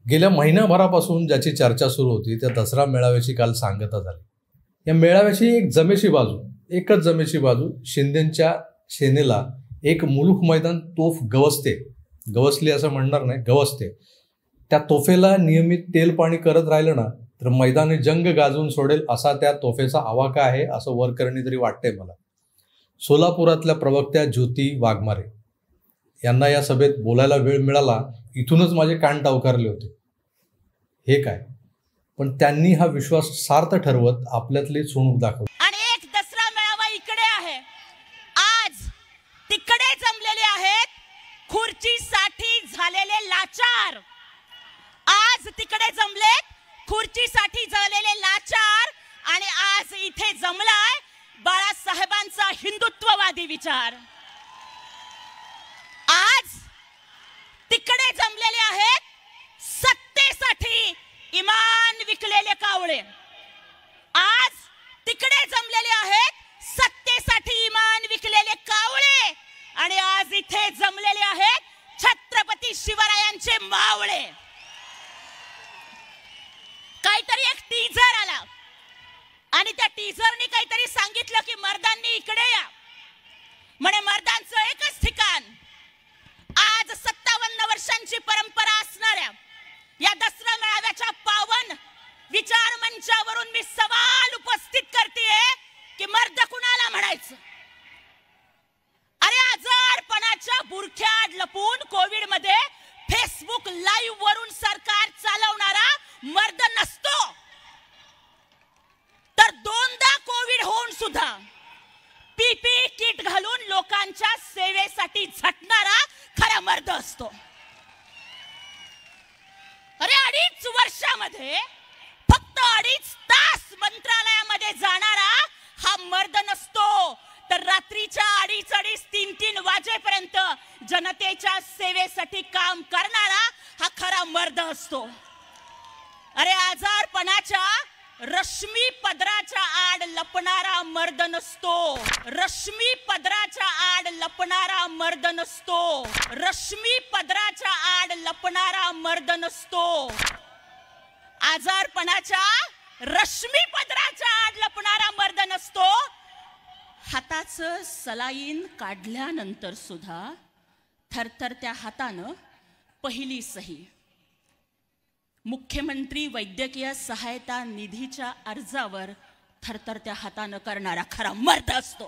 गेल्या महिनाभरापासून ज्याची चर्चा सुरू होती त्या दसरा मेळाव्याची काल सांगता झाली. या मेळाव्याची एकच जमेची बाजू शिंदेच्या सेनेला एक मुलूक मैदान तोफ गवसली असं म्हणणार नाही, गवसते. त्या तोफेला नियमित तेल पाणी करत राहिलं ना तर मैदानी जंग गाजवून सोडेल असा त्या तोफेचा आवाका आहे असं वरकरणी तरी वाटतंय मला. सोलापुरातल्या प्रवक्त्या ज्योती वाघमारे यांना या सभेत बोलायला वेळ मिळाला, इथूनच माझे कान टावकारले होते. हे काय, पण त्यांनी हा विश्वास सार्थ ठरवत आपल्यातली चुणूक दाखवली. आणि एक दसरा मेळावा इकडे आहे, आज तिकडे जमलेले आहेत खुर्चीसाठी झालेले लाचार. आज तिकडे जमलेत खुर्चीसाठी झालेले लाचार आणि आज इथे जमलाय बाळासाहेबांचा हिंदुत्ववादी विचार. आज तिकडे जमलेले आहेत सत्तेसाठी इमान विकलेले कावळे. आज तिकडे जमलेले आहेत सत्तेसाठी इमान विकलेले कावळे आणि आज इथे जमलेले आहेत छत्रपती शिवरायांचे मावळे. काहीतरी एक टीझर आला आणि त्या टीझरने काहीतरी सांगितलं की मर्दांनी इकडे या, म्हणे मर्दांचं एकच ठिकाण. आज 57 वर्षांची परंपरा असणाऱ्या या दसरा मेळाव्याच्या पावन विचार मंचावरून मी सवाल उपस्थित करतेय की मर्द कुणाला म्हणायचं? अरे आजारपणाच्या बुरख्यात लपून कोविड मध्ये फेसबुक लाईव्ह वरून सरकार चालवणारा मर्द नसतो, तर दोनदा कोविड होऊन सुद्धा पीपी किट घालून लोकांच्या सेवेसाठी झटणारा खरा मर्द असतो. अरे 2.5 वर्षामध्ये फक्त 2.5 तास मंत्रालयामध्ये जाणारा हा मर्द नसतो, तर रात्रीच्या 2:30-3 वाजेपर्यंत जनतेच्या सेवेसाठी काम करणारा हा खरा मर्द असतो. अरे आजारपणाच्या रश्मी पदराच्या आड लपणारा मर्द नसतो, रश्मी पदराच्या आड लपणारा मर्द नसतो, रश्मी पदराच्या आड लपणारा मर्द नसतो. आजारपणाच्या रश्मी पदराच्या आड लपणारा मर्द नसतो. हाताचं सलाईन काढल्यानंतर सुद्धा थरथरत्या हातानं पहिली सही मुख्यमंत्री वैद्यकीय सहायता निधीच्या अर्जावर थरथरत्या हातानं करणारा खरा मर्द असतो.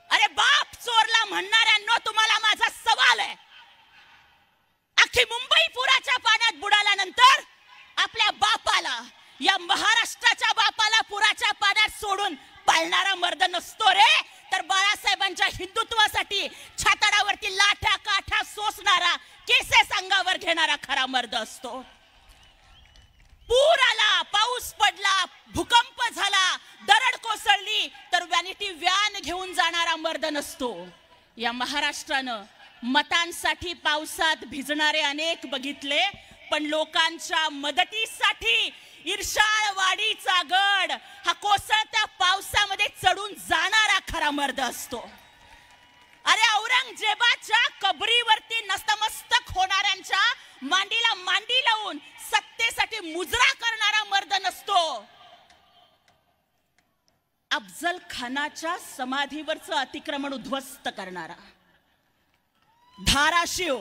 अरे बाप चोरला म्हणणाऱ्यांनो, तुम्हाला माझा सवाल आहे. अख्खी मुंबई पुराच्या पाण्यात बुडाल्यानंतर आपल्या बापाला, या महाराष्ट्राच्या बापाला पुराच्या पाण्यात सोडून पाळणारा मर्द नसतो रे, तर बाळासाहेबांच्या हिंदुत्वासाठी छाताडावरती लाठ्या काठ्या सोसणारा, केसेस अंगावर घेणारा खरा मर्द असतो. पूर आला, पाऊस पडला, भूकंप झाला, दरड कोसळली तर व्हॅनिटी व्हॅन घेऊन जाणारा मर्द नसतो. या महाराष्ट्रानं मतांसाठी पावसात भिजणारे अनेक बघितले, पण लोकांच्या मदतीसाठी इर्षाळवाडीचा गड हा कोसळत्या पावसामध्ये चढून जाणारा खरा मर्द असतो. अरे औरंगजेबाच्या कबरीवरती नतमस्तक होणाऱ्यांच्या मांडीला मांडी लावून सत्तेसाठी मुजरा करणारा मर्द नसतो. अफजल खानाच्या समाधीवरचं अतिक्रमण उद्ध्वस्त करणारा, धाराशिव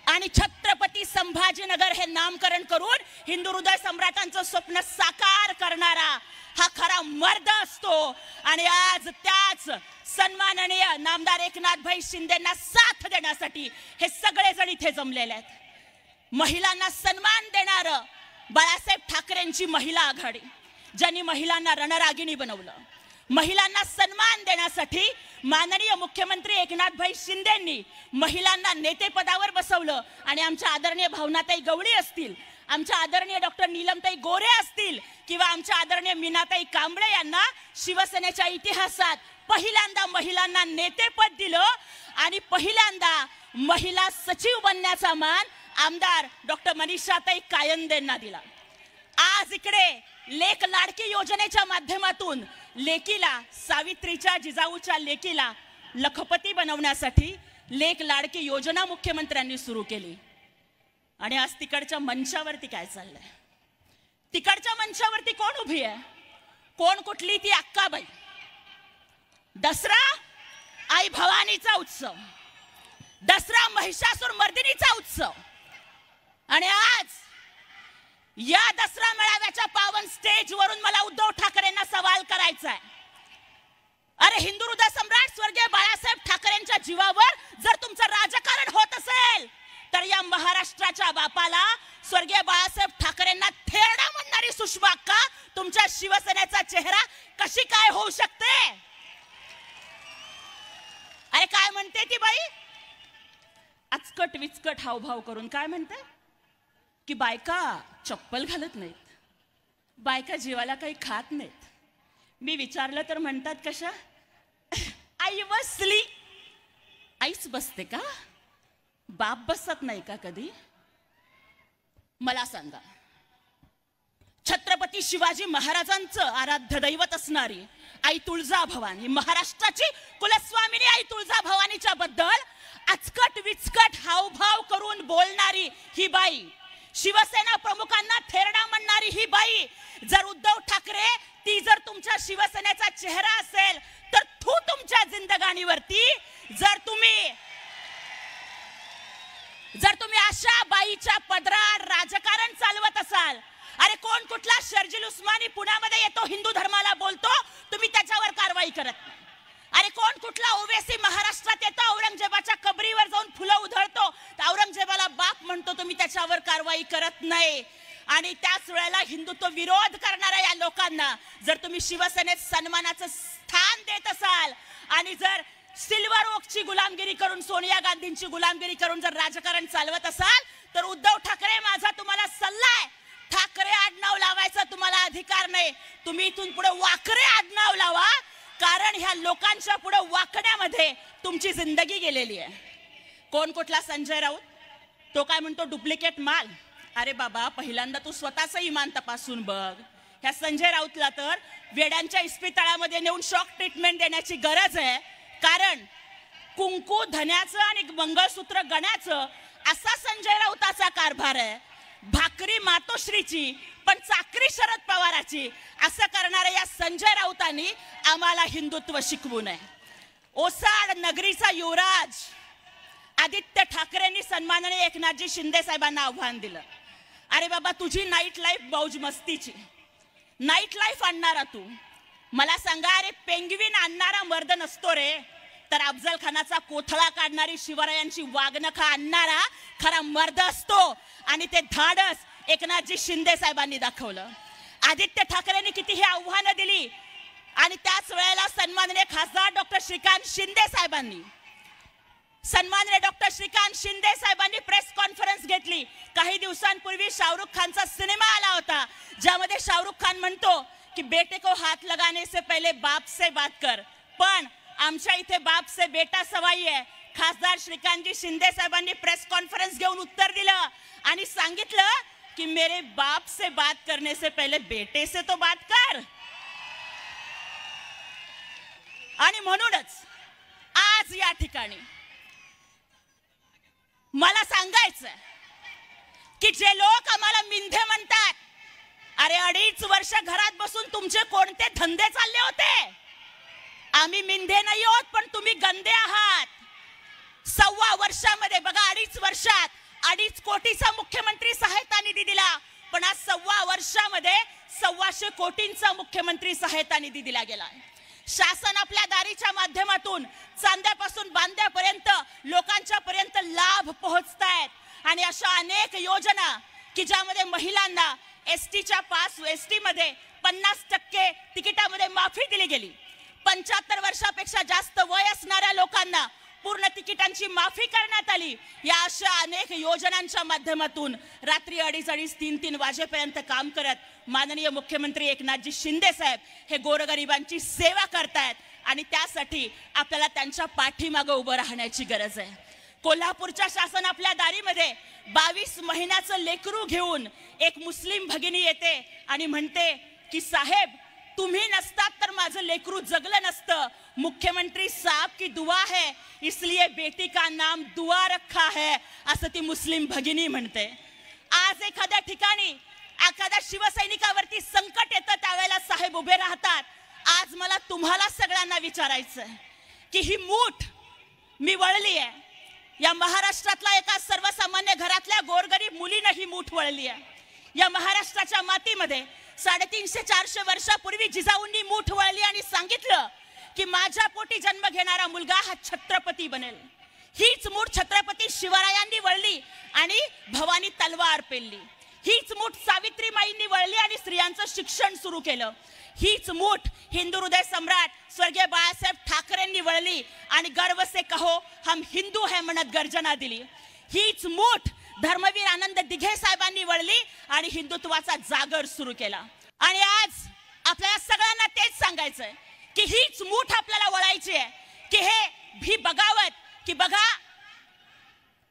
आणि छत्रपती संभाजीनगर हे नामकरण करून हिंदू हृदय सम्राटांचं स्वप्न साकार करणारा हा खरा मर्द असतो. आणि आज त्याच सन्माननीय नामदार एकनाथभाई शिंदेंना साथ देण्यासाठी हे सगळेजण इथे जमलेले आहेत. महिलांना सन्मान देणारं बाळासाहेब ठाकरेंची महिला आघाडी, ज्यांनी महिलांना रणरागिणी बनवलं, महिलांना सन्मान देण्यासाठी माननीय मुख्यमंत्री एकनाथभाई शिंदेंनी महिलांना नेतेपदावर बसवलं. आणि आमच्या आदरणीय भावनाताई गवळी असतील, आमच्या आदरणीय डॉक्टर नीलमताई गोरे असतील किंवा आमच्या आदरणीय मीनाताई कांबळे यांना शिवसेनेच्या इतिहासात पहिल्यांदा महिलांना नेतेपद दिलं आणि पहिल्यांदा महिला सचिव बनण्याचा मान आमदार डॉक्टर मनीषाताई कायंदेंना दिला. आज इकडे लेक लाडकी योजनेच्या माध्यमातून लेकीला, सावित्रीच्या जिजाऊच्या लेकीला लखपती बनवण्यासाठी लेक लाडकी योजना मुख्यमंत्र्यांनी सुरू केली. आणि आज तिकडच्या मंचावरती काय चाललंय? तिकडच्या मंचावरती कोण उभी आहे? कोण कुठली ती अक्काबाई? दसरा आई भवानीचा उत्सव, दसरा महिषासूर मर्दिनीचा उत्सव. आणि आज या दसरा मेळाव्याच्या पावन स्टेजवरून मला उद्धव ठाकरेंना सवाल करायचा आहे. अरे हिंदू हृदय सम्राट स्वर्गीय बाळासाहेब ठाकरेंच्या जीवावर जर तुमचं राजकारण होत असेल तर या महाराष्ट्राच्या बापाला स्वर्गीय बाळासाहेब ठाकरेंना थेरडा म्हणणारी सुषमा अक्का तुमच्या शिवसेनेचा चेहरा कशी काय होऊ शकते? अरे काय म्हणते ती बाई? अचकट विचकट हावभाव करून काय म्हणते की बायका चप्पल घालत नाहीत, बायका जीवाला काही खात नाहीत. मी विचारलं तर म्हणतात कशा? आई बसली. आईच बसते का? बाप बसत नाही का कधी? मला सांगा, छत्रपती शिवाजी महाराजांचं आराध्य दैवत असणारी आई तुळजाभवानी, महाराष्ट्राची कुलस्वामिनी आई तुळजाभवानीच्या बद्दल अचकट विचकट हावभाव करून बोलणारी ही बाई, शिवसेना प्रमुखांना थेरडा म्हणणारी ही बाई, जर उद्धव ठाकरे ती जर तुमच्या शिवसेनेचा चेहरा असेल तर तुमच्या जिंदगानीवरती. जर तुम्ही अशा बाईच्या पदरात राजकारण चालवत असाल, अरे कोण कुठला शर्जील उस्मानी पुण्यामध्ये येतो हिंदू धर्माला बोलतो, तुम्ही त्याच्यावर कारवाई करत नाही. अरे कोण कुठला ओवेसी महाराष्ट्रात येतो औरंगजेबाच्या कबरीवर जाऊन फुलं उधळतो, औरंगजेबाला बाप म्हणतो, तुम्ही त्याच्यावर कारवाई करत नाही. आणि त्याच वेळेला हिंदुत्व विरोध करणाऱ्या या लोकांना जर तुम्ही शिवसेनेत सन्मानाचं स्थान देत असाल आणि जर सिल्वर ओकची गुलामगिरी करून, सोनिया गांधींची गुलामगिरी करून जर राजकारण चालवत असाल तर उद्धव ठाकरे, माझा तुम्हाला सल्ला आहे, ठाकरे आडनाव लावायचा तुम्हाला अधिकार नाही. तुम्ही इथून पुढे वाकरे आडनाव लावा, कारण ह्या लोकांच्या पुढे वाकण्यामध्ये तुमची जिंदगी गेलेली आहे. कोण कुठला संजय राऊत, तो काय म्हणतो डुप्लिकेट माल. अरे बाबा, पहिल्यांदा तू स्वतःचं इमान तपासून बघ. ह्या संजय राऊतला तर वेड्यांच्या इस्पितळामध्ये नेऊन शॉक ट्रीटमेंट देण्याची गरज आहे, कारण कुंकू धन्याचं आणि मंगळसूत्र गण्याचं असा संजय राऊताचा कारभार आहे. भाकरी मातोश्रीची पण चाकरी शरद पवाराची असं करणाऱ्या या संजय राऊतांनी आम्हाला हिंदुत्व शिकवू नये. ओसाड नगरीचा युवराज आदित्य ठाकरेंनी सन्मानाने एकनाथजी शिंदे साहेबांना आव्हान दिलं. अरे बाबा, तुझी नाईट लाईफ मौज मस्तीची नाईट लाईफ आणणारा तू, मला सांगा, अरे पेंग्विन आणणारा मर्द नसतो रे, तर अफजल खानाचा कोथळा काढणारी शिवरायांची वागणखा आणणारा खरा मर्द असतो. आणि ते धाडस एकनाथजी शिंदे साहेबांनी दाखवलं. आदित्य ठाकरेंनी कितीही आव्हानं दिली आणि त्याच वेळेला सन्माननीय खासदार डॉक्टर श्रीकांत शिंदे साहेबांनी प्रेस कॉन्फरन्स घेतली. काही दिवसांपूर्वी शाहरुख खानचा सिनेमा आला होता, ज्यामध्ये शाहरुख खान म्हणतो की बेटे को हात लगाने से पहले बाप से बात कर. पण आमच्या इथे बाप से बेटा सवाई आहे. खासदार श्रीकांतजी शिंदे साहेबांनी प्रेस कॉन्फरन्स घेऊन उत्तर दिलं आणि सांगितलं की मेरे बाप से बात करने से पहले बेटे से तो बात कर. आणि म्हणूनच आज या ठिकाणी मला सांगायचं की जे लोक आम्हाला मिंधे म्हणतात, अरे 2.5 वर्ष घरात बसून तुमचे कोणते धंदे चालले होते? आम्ही मिंधे नाही आहोत, पण तुम्ही गंदे आहात. 1.25 वर्षामध्ये बघा, 2.5 वर्षात 2.5 कोटीचा मुख्यमंत्री सहायता निधी दिला, पण आज 1.25 वर्षामध्ये 125 कोटींचा मुख्यमंत्री सहायता निधी दिला गेला. शासन आपल्या दारीच्या माध्यमातून चांद्यापासून बांद्यापर्यंत लोकांच्या पर्यंत लाभ पोहोचतायत. आणि अशा अनेक योजना की ज्यामध्ये महिलांना एसटीच्या पास एसटी मध्ये 50% तिकिटामध्ये माफी दिली गेली. 75 वर्षापेक्षा जास्त वय असणाऱ्या लोकांना पूर्ण तिकिटांची माफी करण्यात आली. या अशा अनेक योजनांच्या माध्यमातून रात्री 2:30-3 वाजेपर्यंत काम करत माननीय मुख्यमंत्री एकनाथजी शिंदे साहेब हे गोरगरिबांची सेवा करतायत. आणि त्यासाठी आपल्याला त्यांच्या पाठीमागे उभं राहण्याची गरज आहे. कोल्हापूरच्या शासन आपल्या दारीमध्ये 22 महिन्याचं लेकरू घेऊन एक मुस्लिम भगिनी येते आणि म्हणते की साहेब, तुम्ही नसतात तर माझं लेकरू जगलं नसतं, मुख्यमंत्री साहब की दुआ है इसलिए बेटी का नाम दुआ रखा है असं ती मुस्लिम भगिनी म्हणते. आज एखाद्या ठिकाणी एखाद्या शिवसैनिकावरती संकट येतं त्यावेळेला साहेब उभे राहतात. आज मला तुम्हाला सगळ्यांना विचारायचं आहे की ही मूठ मी वळली आहे. या महाराष्ट्रातल्या एका सर्वसामान्य घरातल्या गोरगरीब मुलीनं ही मूठ वळली आहे. या महाराष्ट्राच्या मातीमध्ये 350-400 वर्षापूर्वी जिजाऊंनी मूठ वळली आणि सांगितलं की माझ्या पोटी जन्म घेणारा मुलगा हा छत्रपती बनेल. हीच मूठ छत्रपती शिवरायांनी वळली आणि भवानी तलवार पेलली. हीच मूठ सावित्रीमाईंनी वळली आणि स्त्रियांचं शिक्षण सुरू केलं. हीच मूठ हिंदू हृदय सम्राट स्वर्गीय बाळासाहेब ठाकरेंनी वळली आणि गर्व से कहो हम हिंदू है म्हणत गर्जना दिली. हीच मूठ धर्मवीर आनंद दिघे साहेबांनी वळली आणि हिंदुत्वाचा जागर सुरू केला. आणि आज आपल्याला सगळ्यांना तेच सांगायचंय की हीच मूठ आपल्याला वळायची आहे की ही बगावत की बघा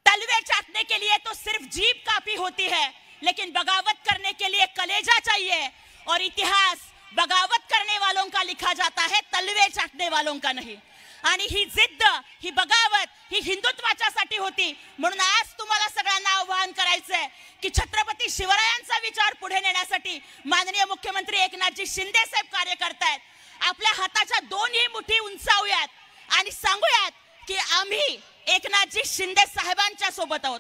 तलवे चाटने के लिए तो सिर्फ जीभ काफी होती है लेकिन बगावत करने के लिए कलेजा चाहिए. और इतिहास बगावत करने वालों का लिखा जाता है तलवे चाटने वालों का नहीं. आणि ही जिद्द ही बगावत ही हिंदुत्वाच्यासाठी होती. म्हणून आज तुम्हाला सगळ्यांना आवाहन करायचंय की छत्रपती शिवरायांचा विचार पुढे नेण्यासाठी माननीय मुख्यमंत्री एकनाथजी शिंदे साहेब कार्य करतायत. आपल्या हाताच्या दोन्ही मुठी उंचावूयात आणि सांगूयात की आम्ही एकनाथजी शिंदे साहेबांच्या सोबत आहोत.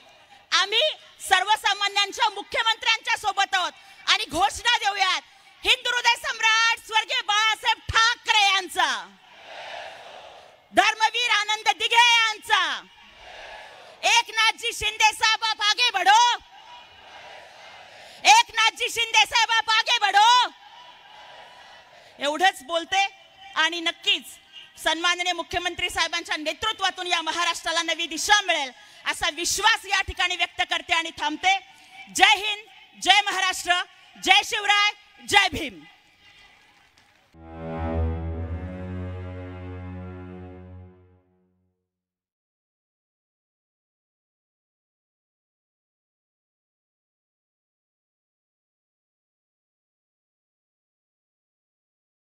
आम्ही सर्वसामान्यांच्या मुख्यमंत्र्यांच्या सोबत आहोत आणि घोषणा देऊयात हिंदू हृदय सम्राट स्वर्गीय बाळासाहेब ठाकरे यांचा, धर्मवीर आनंद दिघे यांचा, एकनाथजी शिंदे साहब आप आगे बढ़ो, एकनाथजी शिंदे साहब आप आगे बढ़ो. एवढंच बोलते आणि नक्कीच सन्माननीय मुख्यमंत्री साहेबांच्या नेतृत्वातून या महाराष्ट्राला नवी दिशा मिळेल असा विश्वास या ठिकाणी व्यक्त करते आणि थांबते. जय हिंद, जय महाराष्ट्र, जय शिवराय, जय भीम.